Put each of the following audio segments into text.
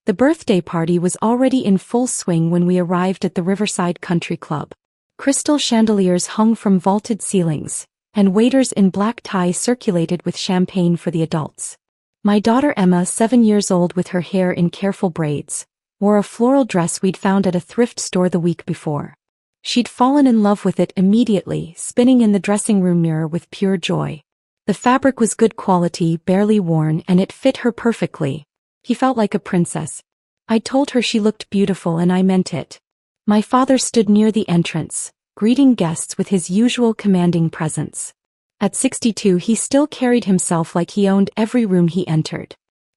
The birthday party was already in full swing when we arrived at the Riverside Country Club. Crystal chandeliers hung from vaulted ceilings, and waiters in black ties circulated with champagne for the adults. My daughter Emma, 7 years old with her hair in careful braids, wore a floral dress we'd found at a thrift store the week before. She'd fallen in love with it immediately, spinning in the dressing room mirror with pure joy. The fabric was good quality, barely worn, and it fit her perfectly. He felt like a princess. I told her she looked beautiful and I meant it. My father stood near the entrance, greeting guests with his usual commanding presence. At 62 he still carried himself like he owned every room he entered.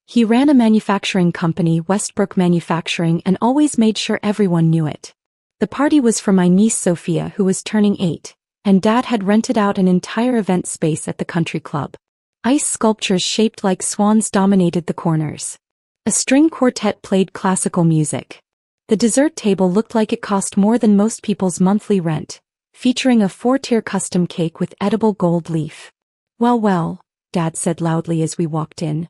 He ran a manufacturing company, Westbrook Manufacturing, and always made sure everyone knew it. The party was for my niece Sophia, who was turning 8, and Dad had rented out an entire event space at the country club. Ice sculptures shaped like swans dominated the corners. A string quartet played classical music. The dessert table looked like it cost more than most people's monthly rent, featuring a 4-tier custom cake with edible gold leaf. "Well, well," Dad said loudly as we walked in.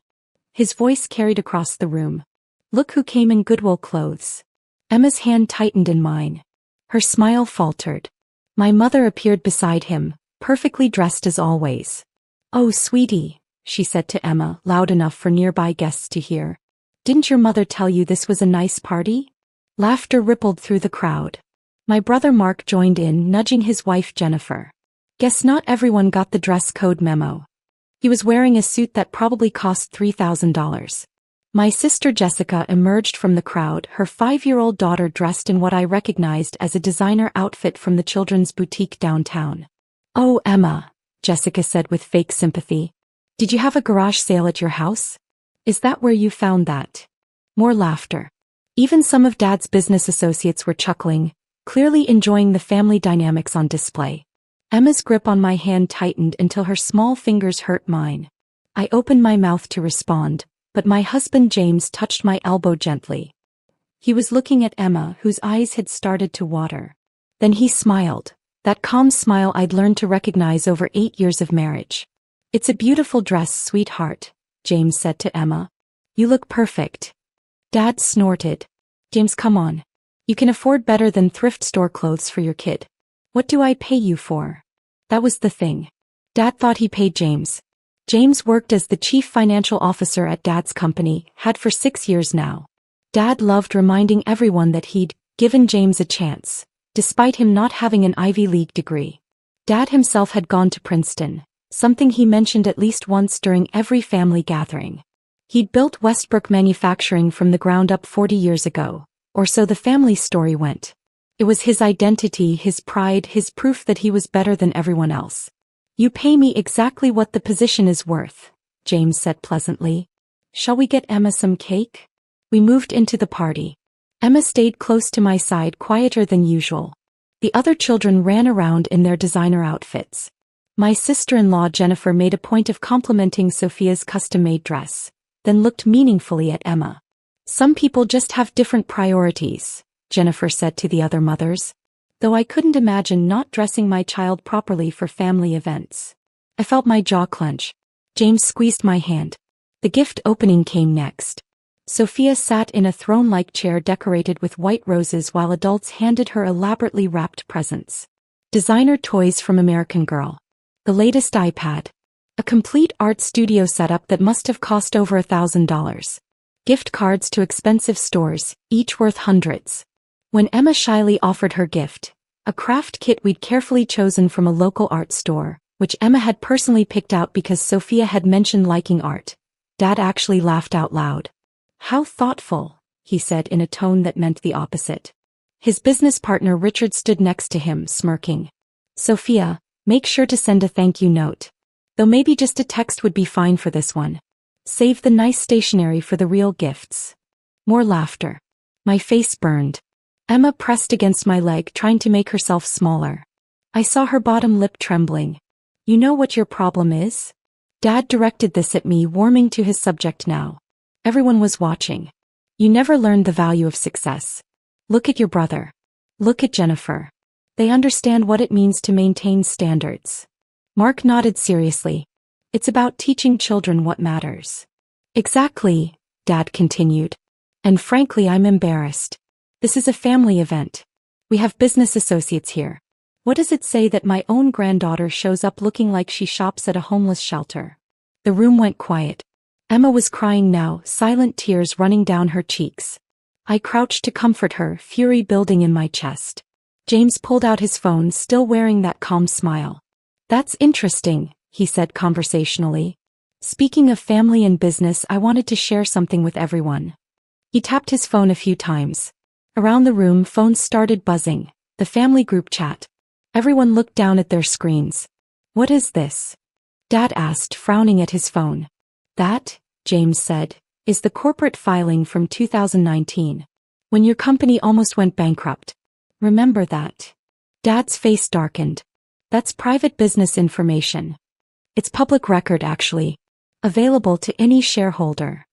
His voice carried across the room. "Look who came in Goodwill clothes." Emma's hand tightened in mine. Her smile faltered. My mother appeared beside him, perfectly dressed as always. "Oh, sweetie," she said to Emma, loud enough for nearby guests to hear. "Didn't your mother tell you this was a nice party?" Laughter rippled through the crowd. My brother Mark joined in, nudging his wife Jennifer. Guess not everyone got the dress code memo. He was wearing a suit that probably cost $3,000. My sister Jessica emerged from the crowd, her 5-year-old daughter dressed in what I recognized as a designer outfit from the children's boutique downtown. "Oh, Emma," Jessica said with fake sympathy. "Did you have a garage sale at your house? Is that where you found that?" More laughter. Even some of Dad's business associates were chuckling, clearly enjoying the family dynamics on display. Emma's grip on my hand tightened until her small fingers hurt mine. I opened my mouth to respond, but my husband James touched my elbow gently. He was looking at Emma, whose eyes had started to water. Then he smiled, that calm smile I'd learned to recognize over 8 years of marriage. "It's a beautiful dress, sweetheart," James said to Emma. "You look perfect." Dad snorted. "James, come on. You can afford better than thrift store clothes for your kid. What do I pay you for?" That was the thing. Dad thought he paid James. James worked as the chief financial officer at Dad's company, had for 6 years now. Dad loved reminding everyone that he'd given James a chance, despite him not having an Ivy League degree. Dad himself had gone to Princeton, something he mentioned at least once during every family gathering. He'd built Westbrook Manufacturing from the ground up 40 years ago, or so the family story went. It was his identity, his pride, his proof that he was better than everyone else. "You pay me exactly what the position is worth," James said pleasantly. "Shall we get Emma some cake?" We moved into the party. Emma stayed close to my side, quieter than usual. The other children ran around in their designer outfits. My sister-in-law Jennifer made a point of complimenting Sophia's custom-made dress, then looked meaningfully at Emma. "Some people just have different priorities," Jennifer said to the other mothers. Though I couldn't imagine not dressing my child properly for family events. I felt my jaw clench. James squeezed my hand. The gift opening came next. Sophia sat in a throne-like chair decorated with white roses while adults handed her elaborately wrapped presents. Designer toys from American Girl. The latest iPad. A complete art studio setup that must have cost over $1,000. Gift cards to expensive stores, each worth hundreds. When Emma shyly offered her gift, a craft kit we'd carefully chosen from a local art store, which Emma had personally picked out because Sophia had mentioned liking art, Dad actually laughed out loud. "How thoughtful," he said in a tone that meant the opposite. His business partner Richard stood next to him, smirking. "Sophia, make sure to send a thank you note. Though maybe just a text would be fine for this one. Save the nice stationery for the real gifts." More laughter. My face burned. Emma pressed against my leg, trying to make herself smaller. I saw her bottom lip trembling. "You know what your problem is?" Dad directed this at me, warming to his subject now. Everyone was watching. "You never learned the value of success. Look at your brother. Look at Jennifer. They understand what it means to maintain standards." Mark nodded seriously. "It's about teaching children what matters." "Exactly," Dad continued. And frankly, I'm embarrassed. This is a family event. We have business associates here. What does it say that my own granddaughter shows up looking like she shops at a homeless shelter? The room went quiet. Emma was crying now, silent tears running down her cheeks. I crouched to comfort her, fury building in my chest. James pulled out his phone, still wearing that calm smile. That's interesting, he said conversationally. Speaking of family and business, I wanted to share something with everyone. He tapped his phone a few times. Around the room, phones started buzzing. The family group chat. Everyone looked down at their screens. What is this? Dad asked, frowning at his phone. That, James said, is the corporate filing from 2019. When your company almost went bankrupt. Remember that? Dad's face darkened. That's private business information. It's public record, actually. Available to any shareholder.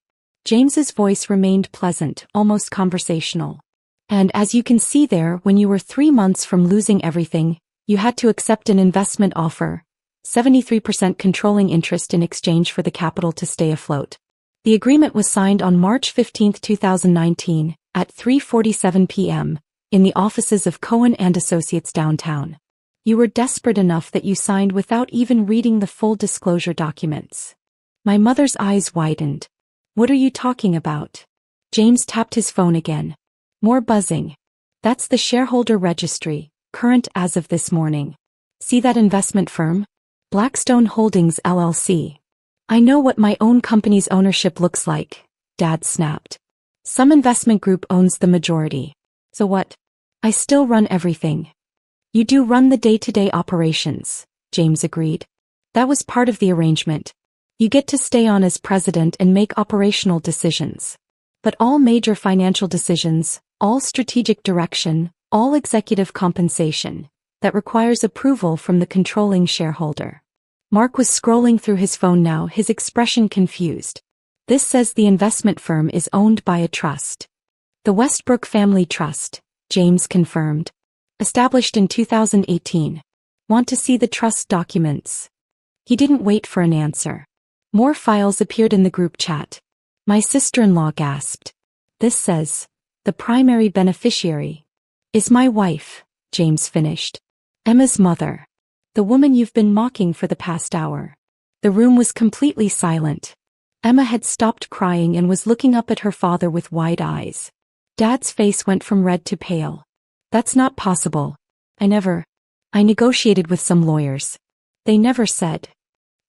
James's voice remained pleasant, almost conversational. And as you can see there, when you were 3 months from losing everything, you had to accept an investment offer, 73% controlling interest in exchange for the capital to stay afloat. The agreement was signed on March 15, 2019, at 3:47 p.m., in the offices of Cohen & Associates downtown. You were desperate enough that you signed without even reading the full disclosure documents. My mother's eyes widened. What are you talking about? James tapped his phone again. More buzzing. That's the shareholder registry, current as of this morning. See that investment firm? Blackstone Holdings LLC. I know what my own company's ownership looks like, Dad snapped. Some investment group owns the majority. So what? I still run everything. You do run the day-to-day operations, James agreed. That was part of the arrangement. You get to stay on as president and make operational decisions. But all major financial decisions, all strategic direction, all executive compensation, that requires approval from the controlling shareholder. Mark was scrolling through his phone now, his expression confused. This says the investment firm is owned by a trust. The Westbrook Family Trust, James confirmed. Established in 2018. Want to see the trust documents? He didn't wait for an answer. More files appeared in the group chat. My sister-in-law gasped. This says, the primary beneficiary is my wife, James finished. Emma's mother. The woman you've been mocking for the past hour. The room was completely silent. Emma had stopped crying and was looking up at her father with wide eyes. Dad's face went from red to pale. That's not possible. I negotiated with some lawyers. They never said.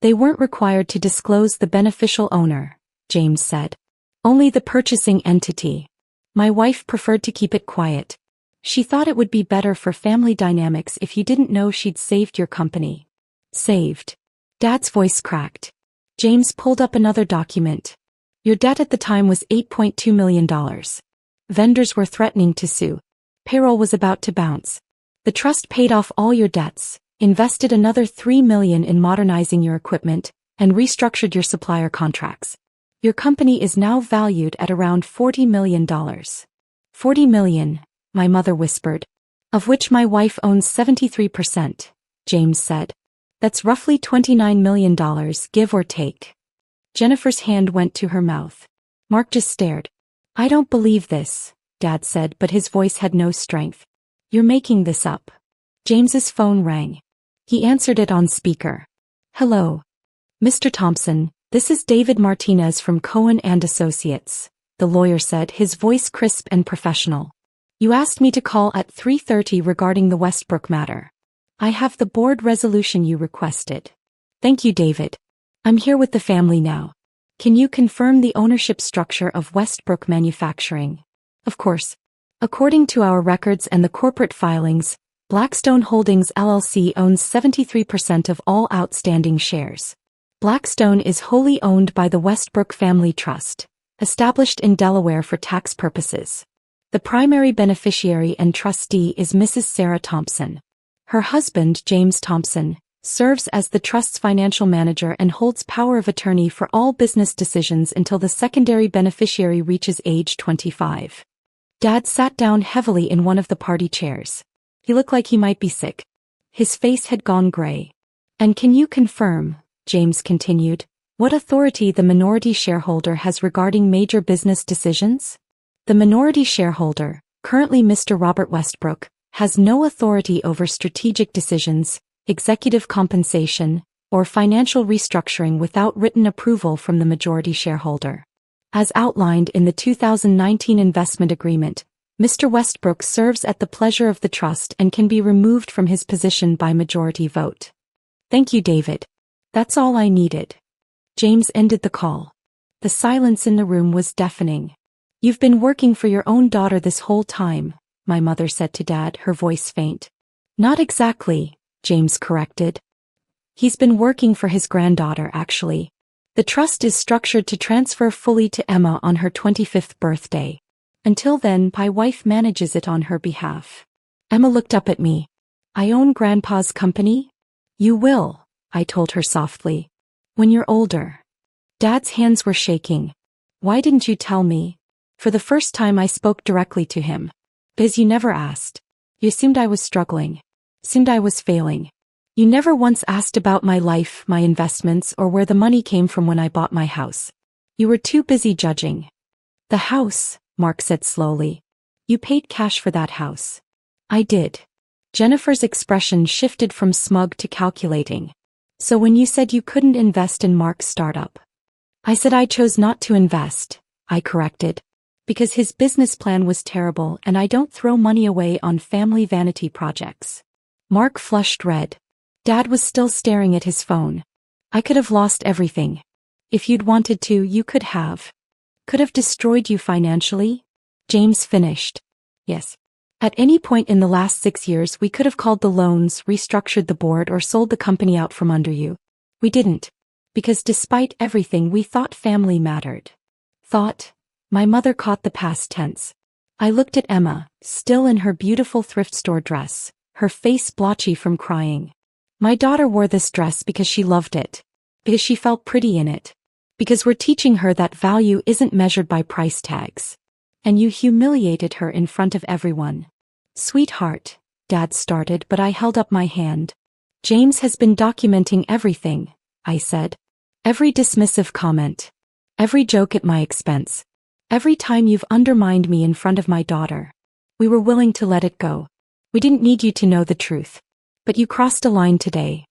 They weren't required to disclose the beneficial owner, James said. Only the purchasing entity. My wife preferred to keep it quiet. She thought it would be better for family dynamics if you didn't know she'd saved your company. Saved. Dad's voice cracked. James pulled up another document. Your debt at the time was $8.2 million. Vendors were threatening to sue. Payroll was about to bounce. The trust paid off all your debts, invested another $3 million in modernizing your equipment, and restructured your supplier contracts. Your company is now valued at around $40 million. $40 million, my mother whispered. Of which my wife owns 73%, James said. That's roughly $29 million, give or take. Jennifer's hand went to her mouth. Mark just stared. I don't believe this, Dad said, but his voice had no strength. You're making this up. James's phone rang. He answered it on speaker. Hello. Mr. Thompson, this is David Martinez from Cohen & Associates, the lawyer said, his voice crisp and professional. You asked me to call at 3:30 regarding the Westbrook matter. I have the board resolution you requested. Thank you, David. I'm here with the family now. Can you confirm the ownership structure of Westbrook Manufacturing? Of course. According to our records and the corporate filings, Blackstone Holdings LLC owns 73% of all outstanding shares. Blackstone is wholly owned by the Westbrook Family Trust, established in Delaware for tax purposes. The primary beneficiary and trustee is Mrs. Sarah Thompson. Her husband, James Thompson, serves as the trust's financial manager and holds power of attorney for all business decisions until the secondary beneficiary reaches age 25. Dad sat down heavily in one of the party chairs. He looked like he might be sick. His face had gone gray. And can you confirm, James continued, what authority the minority shareholder has regarding major business decisions? The minority shareholder, currently Mr. Robert Westbrook, has no authority over strategic decisions, executive compensation, or financial restructuring without written approval from the majority shareholder. As outlined in the 2019 investment agreement, Mr. Westbrook serves at the pleasure of the trust and can be removed from his position by majority vote. Thank you, David. That's all I needed. James ended the call. The silence in the room was deafening. You've been working for your own daughter this whole time, my mother said to Dad, her voice faint. Not exactly, James corrected. He's been working for his granddaughter, actually. The trust is structured to transfer fully to Emma on her 25th birthday. Until then, my wife manages it on her behalf. Emma looked up at me. I own Grandpa's company? You will, I told her softly. When you're older. Dad's hands were shaking. Why didn't you tell me? For the first time I spoke directly to him. Because you never asked. You assumed I was struggling. Assumed I was failing. You never once asked about my life, my investments, or where the money came from when I bought my house. You were too busy judging. The house, Mark said slowly. You paid cash for that house. I did. Jennifer's expression shifted from smug to calculating. So when you said you couldn't invest in Mark's startup. I said I chose not to invest, I corrected. Because his business plan was terrible and I don't throw money away on family vanity projects. Mark flushed red. Dad was still staring at his phone. I could have lost everything. If you'd wanted to, you could have. Could have destroyed you financially? James finished. Yes. At any point in the last 6 years we could have called the loans, restructured the board, or sold the company out from under you. We didn't. Because despite everything we thought family mattered. Thought? My mother caught the past tense. I looked at Emma, still in her beautiful thrift store dress, her face blotchy from crying. My daughter wore this dress because she loved it. Because she felt pretty in it. Because we're teaching her that value isn't measured by price tags. And you humiliated her in front of everyone. Sweetheart, Dad started, but I held up my hand. James has been documenting everything, I said. Every dismissive comment. Every joke at my expense. Every time you've undermined me in front of my daughter. We were willing to let it go. We didn't need you to know the truth. But you crossed a line today.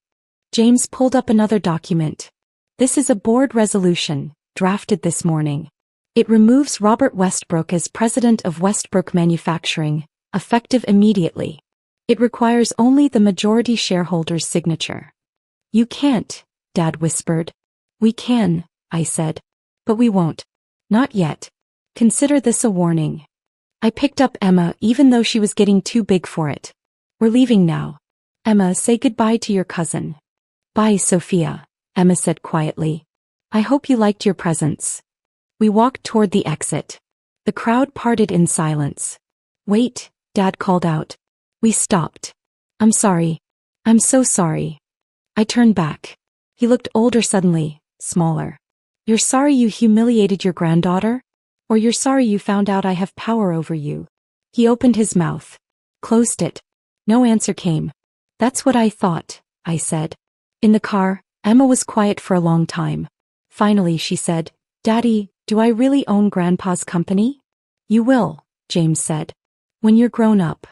James pulled up another document. This is a board resolution, drafted this morning. It removes Robert Westbrook as president of Westbrook Manufacturing, effective immediately. It requires only the majority shareholder's signature. You can't, Dad whispered. We can, I said. But we won't. Not yet. Consider this a warning. I picked up Emma even though she was getting too big for it. We're leaving now. Emma, say goodbye to your cousin. Bye, Sophia, Emma said quietly. I hope you liked your presents. We walked toward the exit. The crowd parted in silence. Wait, Dad called out. We stopped. I'm sorry. I'm so sorry. I turned back. He looked older suddenly, smaller. You're sorry you humiliated your granddaughter? Or you're sorry you found out I have power over you? He opened his mouth. Closed it. No answer came. That's what I thought, I said. In the car, Emma was quiet for a long time. Finally she said, Daddy, do I really own Grandpa's company? You will, James said. When you're grown up.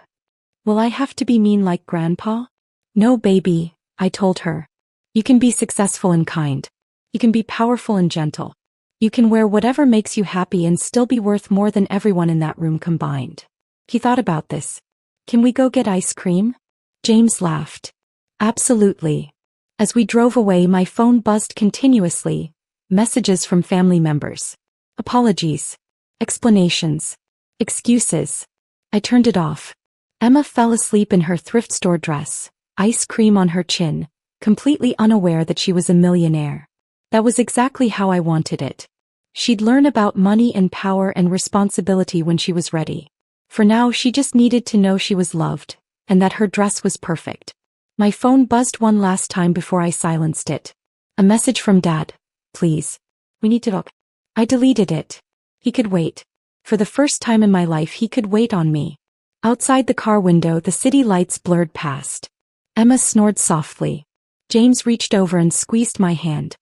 Will I have to be mean like Grandpa? No, baby, I told her. You can be successful and kind. You can be powerful and gentle. You can wear whatever makes you happy and still be worth more than everyone in that room combined. He thought about this. Can we go get ice cream? James laughed. Absolutely. As we drove away, my phone buzzed continuously. Messages from family members. Apologies. Explanations. Excuses. I turned it off. Emma fell asleep in her thrift store dress, ice cream on her chin, completely unaware that she was a millionaire. That was exactly how I wanted it. She'd learn about money and power and responsibility when she was ready. For now, she just needed to know she was loved, and that her dress was perfect. My phone buzzed one last time before I silenced it. A message from Dad. Please. We need to talk. I deleted it. He could wait. For the first time in my life, he could wait on me. Outside the car window, the city lights blurred past. Emma snored softly. James reached over and squeezed my hand.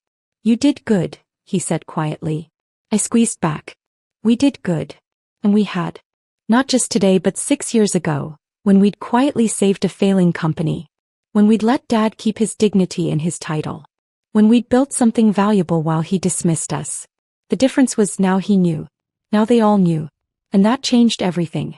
You did good, he said quietly. I squeezed back. We did good. And we had. Not just today but 6 years ago, when we'd quietly saved a failing company. When we'd let Dad keep his dignity and his title. When we'd built something valuable while he dismissed us. The difference was now he knew. Now they all knew. And that changed everything.